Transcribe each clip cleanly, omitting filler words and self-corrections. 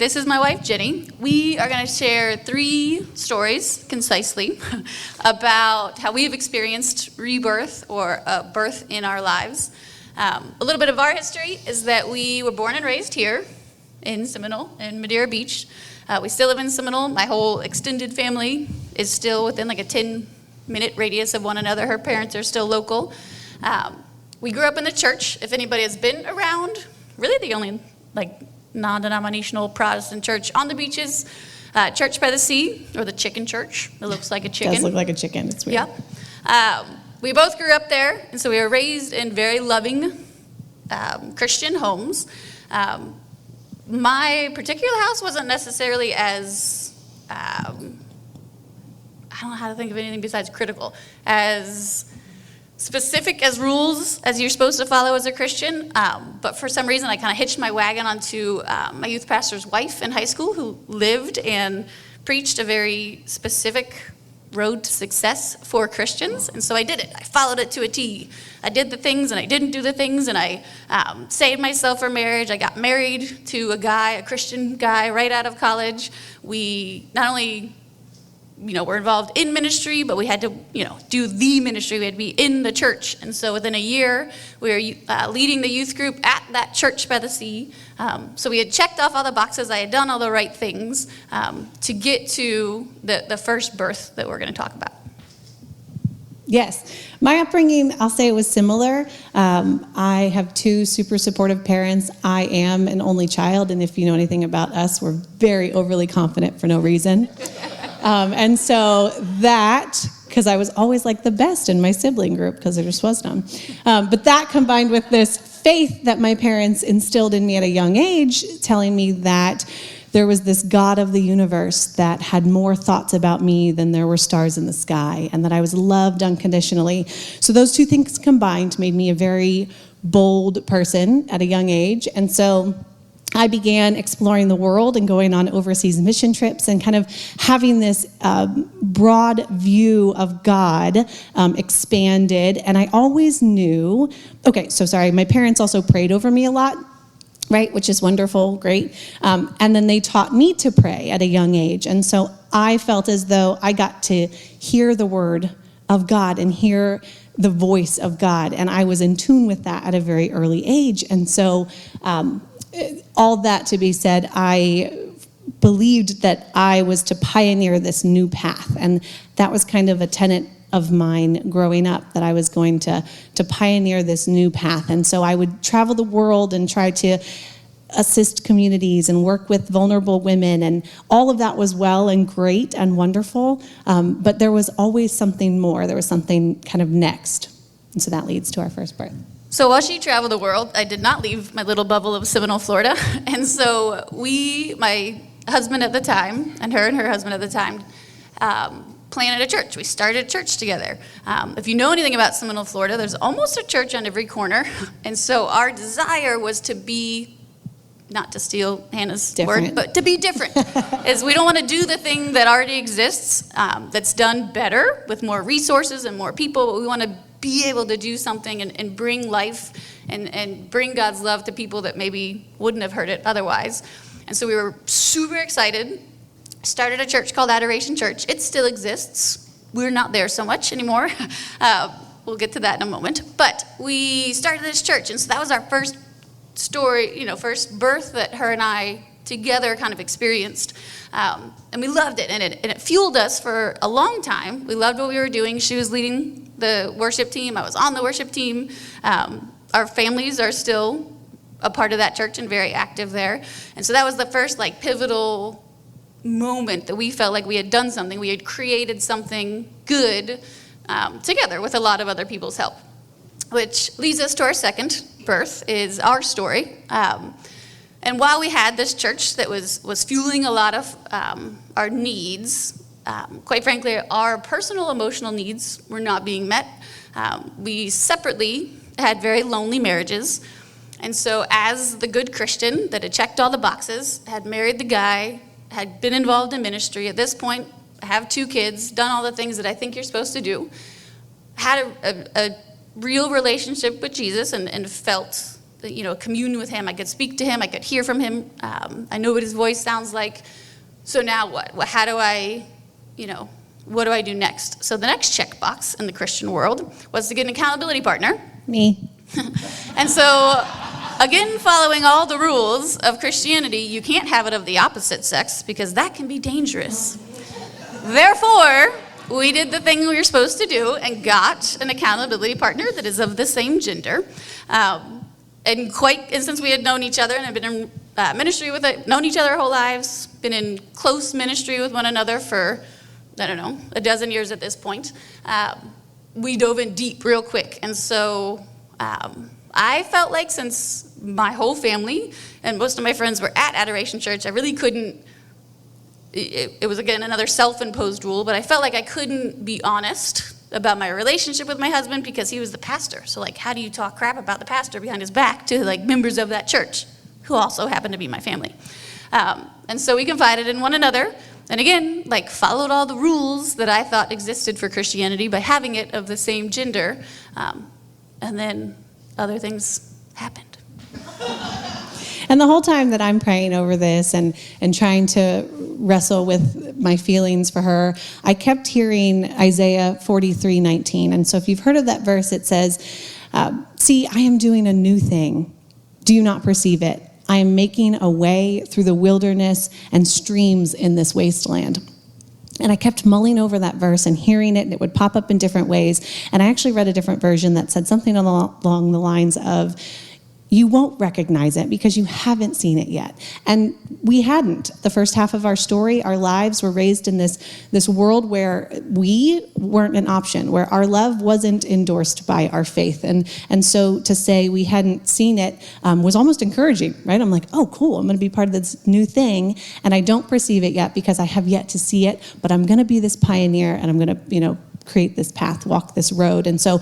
this is my wife, Jenny. We are going to share 3 stories, concisely, about how we've experienced rebirth or birth in our lives. A little bit of our history is that we were born and raised here in Seminole, in Madeira Beach. We still live in Seminole. My whole extended family is still within like a 10-minute radius of one another. Her parents are still local. We grew up in the church. If anybody has been around, really the only non-denominational Protestant church on the beaches, Church by the Sea, or the Chicken Church. It looks like a chicken. It does look like a chicken. It's weird. Yeah. We both grew up there, and so we were raised in very loving Christian homes. My particular house wasn't necessarily as, I don't know how to think of anything besides critical, as specific as rules as you're supposed to follow as a Christian, but for some reason I kind of hitched my wagon onto my youth pastor's wife in high school, who lived and preached a very specific road to success for Christians, and so I did it. I followed it to a T. I did the things and I didn't do the things, and I saved myself for marriage. I got married to a Christian guy, right out of college. We not only we're involved in ministry, but we had to, do the ministry. We had to be in the church. And so within a year, we were leading the youth group at that Church by the Sea. So we had checked off all the boxes. I had done all the right things to get to the first birth that we're going to talk about. Yes. My upbringing, I'll say it was similar. I have 2 super supportive parents. I am an only child, and if you know anything about us, we're very overly confident for no reason. And so that, because I was always like the best in my sibling group, because there just was none. But that combined with this faith that my parents instilled in me at a young age, telling me that there was this God of the universe that had more thoughts about me than there were stars in the sky, and that I was loved unconditionally. So those 2 things combined made me a very bold person at a young age. And so I began exploring the world and going on overseas mission trips and kind of having this broad view of God expanded. And I always knew, my parents also prayed over me a lot, right, which is wonderful, great. And then they taught me to pray at a young age. And so I felt as though I got to hear the word of God and hear the voice of God. And I was in tune with that at a very early age. And so all that to be said, I believed that I was to pioneer this new path. And that was kind of a tenet of mine growing up, that I was going to pioneer this new path. And so I would travel the world and try to assist communities and work with vulnerable women. And all of that was well and great and wonderful. But there was always something more. There was something kind of next. And so that leads to our first birth. So while she traveled the world, I did not leave my little bubble of Seminole, Florida. And so my husband at the time, and her husband at the time, planted a church. We started a church together. If you know anything about Seminole, Florida, there's almost a church on every corner. And so our desire was to be, not to steal Hannah's word, but to be different. Is we don't want to do the thing that already exists, that's done better with more resources and more people, but we want to be able to do something and bring life and bring God's love to people that maybe wouldn't have heard it otherwise. And so we were super excited, started a church called Adoration Church. It still exists. We're not there so much anymore. We'll get to that in a moment. But we started this church, and so that was our first story, first birth that her and I together kind of experienced. And we loved it, and it fueled us for a long time. We loved what we were doing. She was leading the worship team. I was on the worship team. Our families are still a part of that church and very active there. And so that was the first pivotal moment that we felt like we had done something. We had created something good together with a lot of other people's help. Which leads us to our second birth, is our story. And while we had this church that was fueling a lot of our needs, quite frankly, our personal emotional needs were not being met. We separately had very lonely marriages. And so as the good Christian that had checked all the boxes, had married the guy, had been involved in ministry, at this point, have 2 kids, done all the things that I think you're supposed to do, had a real relationship with Jesus and felt commune with him. I could speak to him. I could hear from him. I know what his voice sounds like. So now what? How do I, what do I do next? So the next checkbox in the Christian world was to get an accountability partner. Me. And so, again, following all the rules of Christianity, you can't have it of the opposite sex because that can be dangerous. Therefore, we did the thing we were supposed to do and got an accountability partner that is of the same gender. And since we had known each other and had been in ministry with it, known each other our whole lives, been in close ministry with one another for, a dozen years at this point, we dove in deep real quick. And so I felt like since my whole family and most of my friends were at Adoration Church, I really couldn't, it was again another self-imposed rule, but I felt like I couldn't be honest about my relationship with my husband because he was the pastor. So how do you talk crap about the pastor behind his back to members of that church who also happen to be my family? And so we confided in one another and again, followed all the rules that I thought existed for Christianity by having it of the same gender. And then other things happened. And the whole time that I'm praying over this and trying to wrestle with my feelings for her, I kept hearing Isaiah 43:19. And so if you've heard of that verse, it says, see, I am doing a new thing. Do you not perceive it? I am making a way through the wilderness and streams in this wasteland. And I kept mulling over that verse and hearing it, and it would pop up in different ways. And I actually read a different version that said something along the lines of, you won't recognize it because you haven't seen it yet. And we hadn't. The first half of our story, our lives were raised in this world where we weren't an option, where our love wasn't endorsed by our faith. And so to say we hadn't seen it was almost encouraging, right? I'm like, oh, cool, I'm going to be part of this new thing, and I don't perceive it yet because I have yet to see it, but I'm going to be this pioneer, and I'm going to, create this path, walk this road. And so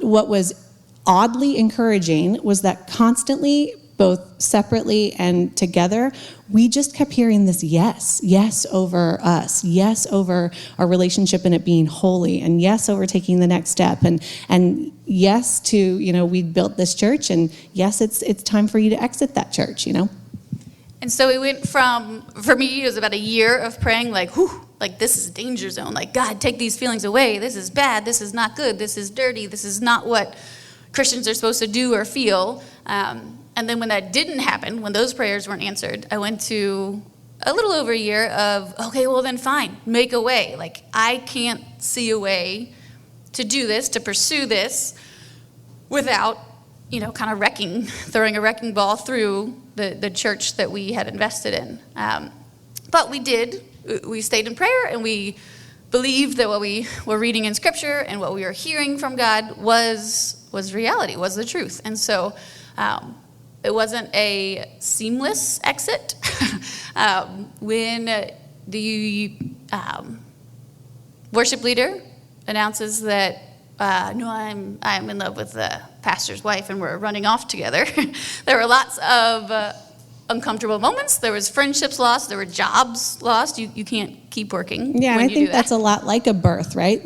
what was oddly encouraging was that constantly, both separately and together, we just kept hearing this yes over us, yes over our relationship and it being holy, and yes over taking the next step, and yes to, we'd built this church, and yes, it's time for you to exit that church, And so we went from, for me, it was about a year of praying this is a danger zone. God, take these feelings away. This is bad. This is not good. This is dirty. This is not what Christians are supposed to do or feel. And then when that didn't happen, when those prayers weren't answered, I went to a little over a year of, okay, well then fine, make a way. I can't see a way to do this, to pursue this without, kind of throwing a wrecking ball through the church that we had invested in. But we did. We stayed in prayer, and we believed that what we were reading in Scripture and what we were hearing from God was reality, was the truth. And so it wasn't a seamless exit. When the worship leader announces that, no, I'm in love with the pastor's wife and we're running off together, there were lots of uncomfortable moments. There was friendships lost. There were jobs lost. You can't keep working. Yeah, when and I think that. that's a lot like a birth, right?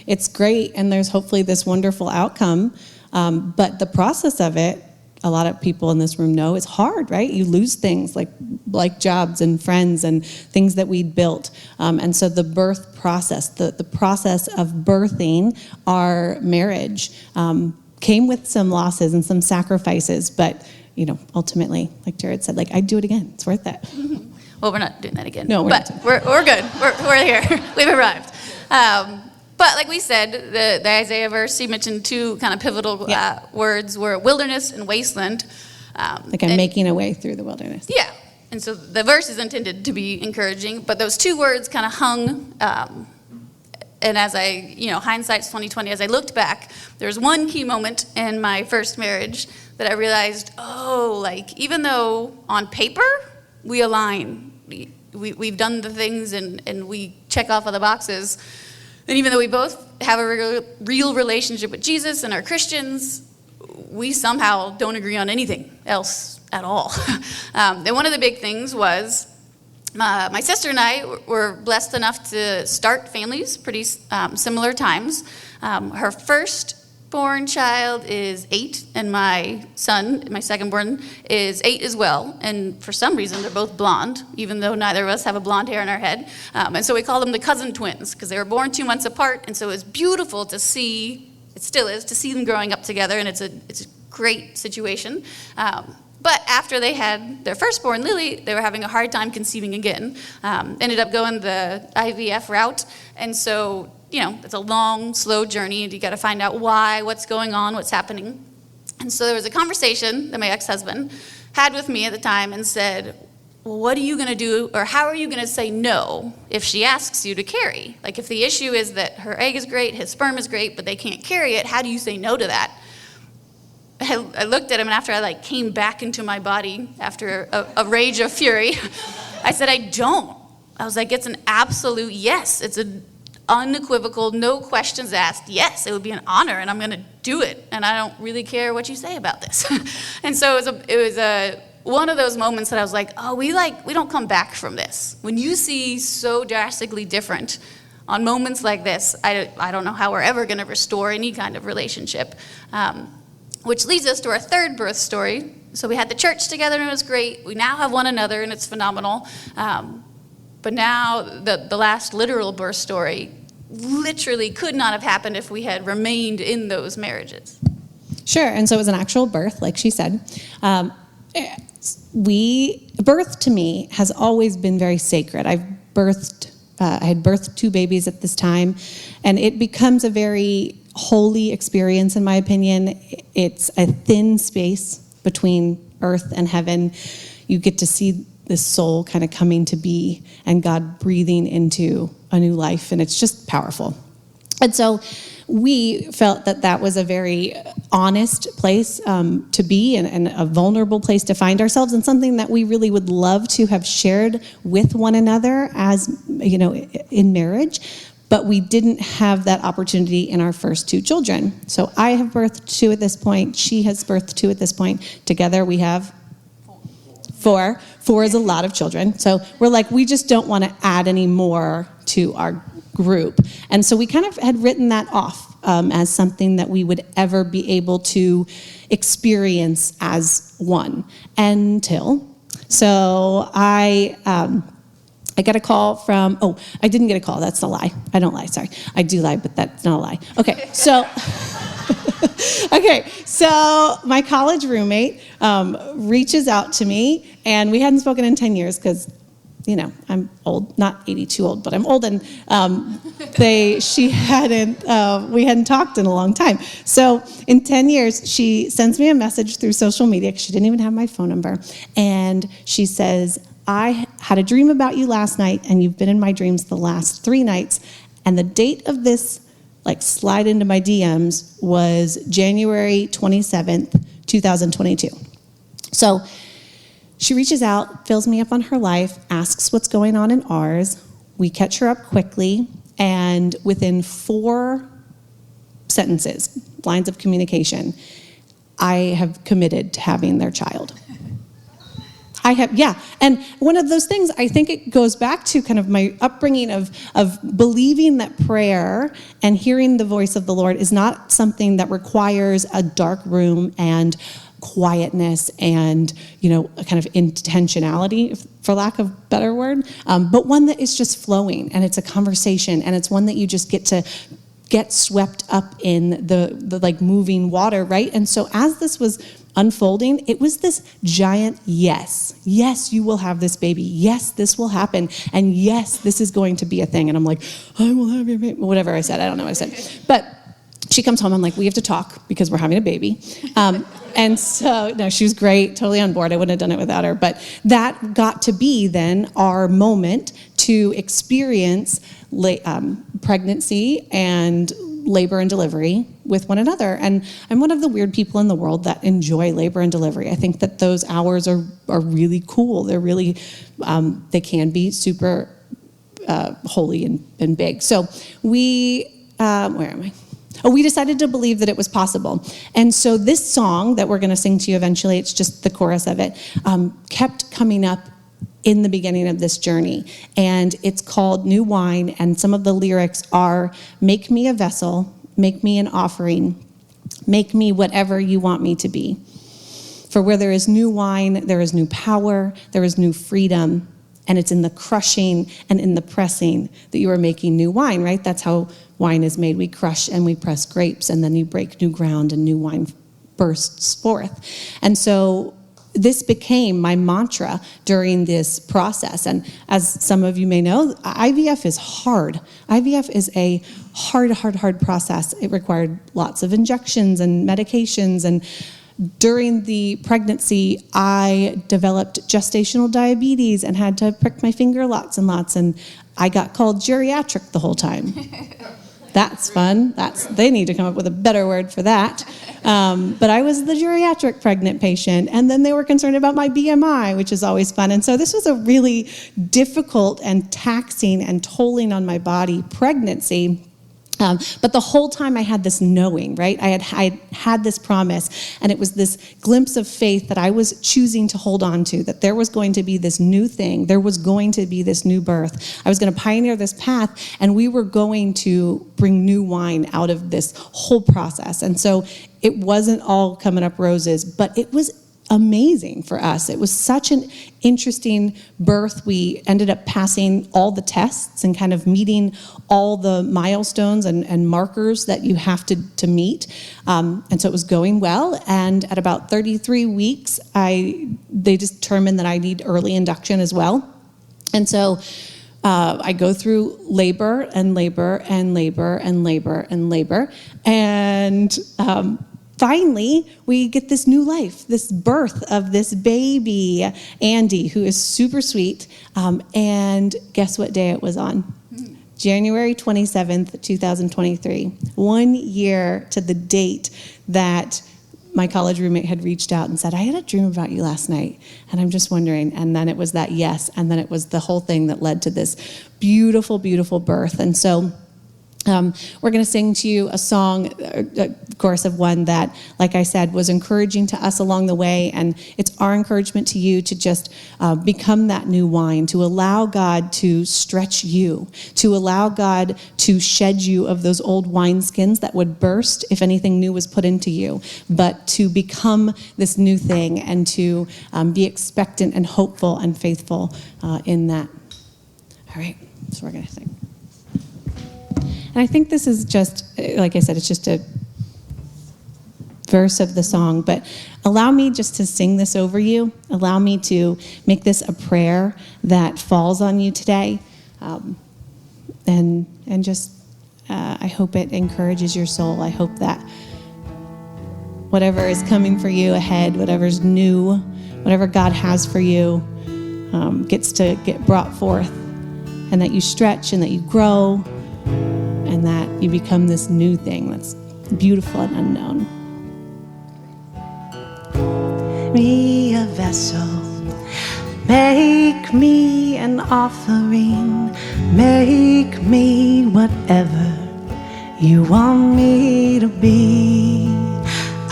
It's great, and there's hopefully this wonderful outcome, but the process of it, a lot of people in this room know, is hard, right? You lose things like jobs and friends and things that we'd built, and so the birth process, the process of birthing our marriage, came with some losses and some sacrifices, but ultimately, like Jared said, I'd do it again. It's worth it. Mm-hmm. Well, we're not doing that again. No, we're good. We're here. We've arrived. But like we said, the Isaiah verse, he mentioned two kind of pivotal words were wilderness and wasteland. I'm making a way through the wilderness. Yeah. And so the verse is intended to be encouraging, but those two words kind of hung. And as hindsight's 20/20, as I looked back, there was one key moment in my first marriage that I realized, even though on paper we align, we've done the things and we check off of the boxes, and even though we both have a real relationship with Jesus and are Christians, we somehow don't agree on anything else at all. And one of the big things was my sister and I were blessed enough to start families pretty similar times. Her first firstborn child is 8, and my son, my secondborn, is 8 as well. And for some reason, they're both blonde, even though neither of us have a blonde hair in our head. And so we call them the cousin twins, because they were born 2 months apart. And so it was beautiful to see, it still is, to see them growing up together, and it's a great situation. But after they had their firstborn, Lily, they were having a hard time conceiving again. Ended up going the IVF route. And so, it's a long, slow journey, and you got to find out why, what's going on, what's happening. And so there was a conversation that my ex-husband had with me at the time and said, well, what are you going to do, or how are you going to say no if she asks you to carry? Like, if the issue is that her egg is great, his sperm is great, but they can't carry it, how do you say no to that? I looked at him, and after I came back into my body after a rage of fury, I said, I don't. I was like, it's an absolute yes. It's an unequivocal, no questions asked. Yes, it would be an honor, and I'm going to do it. And I don't really care what you say about this. And so it was one of those moments that I was like, oh, we don't come back from this. When you see so drastically different on moments like this, I don't know how we're ever going to restore any kind of relationship. Which leads us to our third birth story. So we had the church together, and it was great. We now have one another, and it's phenomenal. But now the last literal birth story literally could not have happened if we had remained in those marriages. Sure, and so it was an actual birth, like she said. Birth to me has always been very sacred. I had birthed 2 babies at this time, and it becomes a very holy experience, in my opinion. It's a thin space between earth and heaven. You get to see this soul kind of coming to be and God breathing into a new life, and it's just powerful. And so we felt that was a very honest place to be, and a vulnerable place to find ourselves, and something that we really would love to have shared with one another as, in marriage. But we didn't have that opportunity in our first 2 children. So I have birthed 2 at this point. She has birthed 2 at this point. Together we have 4. 4 is a lot of children. So we're like, we just don't want to add any more to our group. And so we kind of had written that off as something that we would ever be able to experience as one until. So I got a call from, I didn't get a call. That's a lie. I don't lie. Sorry. I do lie, but that's not a lie. Okay. So my college roommate reaches out to me, and we hadn't spoken in 10 years because, I'm old, not 82 old, but I'm old, and we hadn't talked in a long time. So in 10 years, she sends me a message through social media, because she didn't even have my phone number, and she says, I had a dream about you last night, and you've been in my dreams the last 3 nights, and the date of this slide into my DMs was January 27th, 2022. So she reaches out, fills me up on her life, asks what's going on in ours. We catch her up quickly, and within 4 sentences, lines of communication, I have committed to having their child. And one of those things, I think it goes back to kind of my upbringing of believing that prayer and hearing the voice of the Lord is not something that requires a dark room and quietness and, a kind of intentionality, for lack of a better word, but one that is just flowing, and it's a conversation, and it's one that you just get to get swept up in the moving water, right? And so as this was unfolding, it was this giant yes. Yes, you will have this baby. Yes, this will happen. And yes, this is going to be a thing. And I'm like, I will have your baby. Whatever I said. I don't know what I said. But she comes home. I'm like, we have to talk because we're having a baby. And so, no, she was great, totally on board. I wouldn't have done it without her. But that got to be then our moment to experience pregnancy and labor and delivery with one another. And I'm one of the weird people in the world that enjoy labor and delivery. I think that those hours are really cool. They're really, they can be super holy and big. So we, where am I? We decided to believe that it was possible. And so this song that we're going to sing to you eventually, it's just the chorus of it, kept coming up in the beginning of this journey. And it's called New Wine, and some of the lyrics are, make me a vessel, make me an offering, Make me whatever you want me to be. For where there is new wine, there is new power, there is new freedom, and it's in the crushing and in the pressing that you are making new wine, right? That's how wine is made. We crush and we press grapes, and then you break new ground and new wine bursts forth. And so this became my mantra during this process. And as some of you may know, IVF is hard. IVF is a hard process. It required lots of injections and medications. And during the pregnancy, I developed gestational diabetes and had to prick my finger lots and lots. And I got called geriatric the whole time. That's fun. They need to come up with a better word for that. But I was the geriatric pregnant patient, and then they were concerned about my BMI, which is always fun. And so this was a really difficult and taxing and tolling on my body pregnancy. But the whole time I had this knowing, right? I had this promise, and it was this glimpse of faith that I was choosing to hold on to, that there was going to be this new thing. There was going to be this new birth. I was going to pioneer this path, and we were going to bring new wine out of this whole process. And so it wasn't all coming up roses, but it was amazing for us. It was such an interesting birth. We ended up passing all the tests and kind of meeting all the milestones and markers that you have to meet. And so it was going well. And at about 33 weeks, they determined that I need early induction as well. And so I go through labor and labor and labor and labor and labor. And finally, we get this new life, this birth of this baby, Andy, who is super sweet. And guess what day it was on? January 27th, 2023. 1 year to the date that my college roommate had reached out and said, I had a dream about you last night, and I'm just wondering. And then it was that yes, and then it was the whole thing that led to this beautiful, beautiful birth. And so we're going to sing to you a song, of course, of one that, like I said, was encouraging to us along the way. And it's our encouragement to you to just become that new wine, to allow God to stretch you, to allow God to shed you of those old wineskins that would burst if anything new was put into you, but to become this new thing and to be expectant and hopeful and faithful in that. All right, so we're going to sing. And I think this is just, like I said, it's just a verse of the song, but allow me just to sing this over you. Allow me to make this a prayer that falls on you today. And just, I hope it encourages your soul. I hope that whatever is coming for you ahead, whatever's new, whatever God has for you, gets to get brought forth, and that you stretch and that you grow, and that you become this new thing that's beautiful and unknown. Me a vessel, make me an offering, make me whatever you want me to be.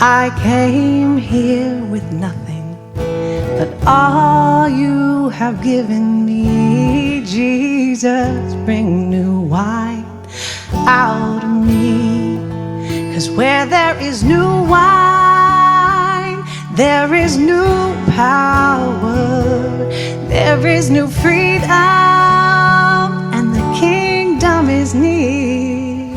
I came here with nothing but all you have given me. Jesus, bring new wine out of me, 'cause where there is new wine, there is new power, there is new freedom, and the kingdom is near.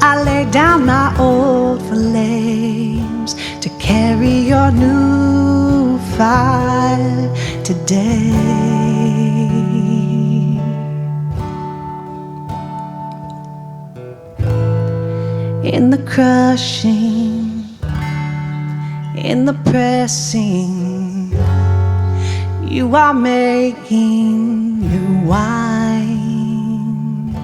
I lay down my old flames to carry your new fire today. In the crushing, in the pressing, you are making new wine.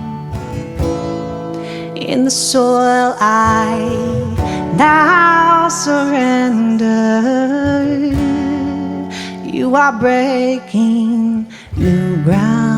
In the soil I now surrender, you are breaking new ground.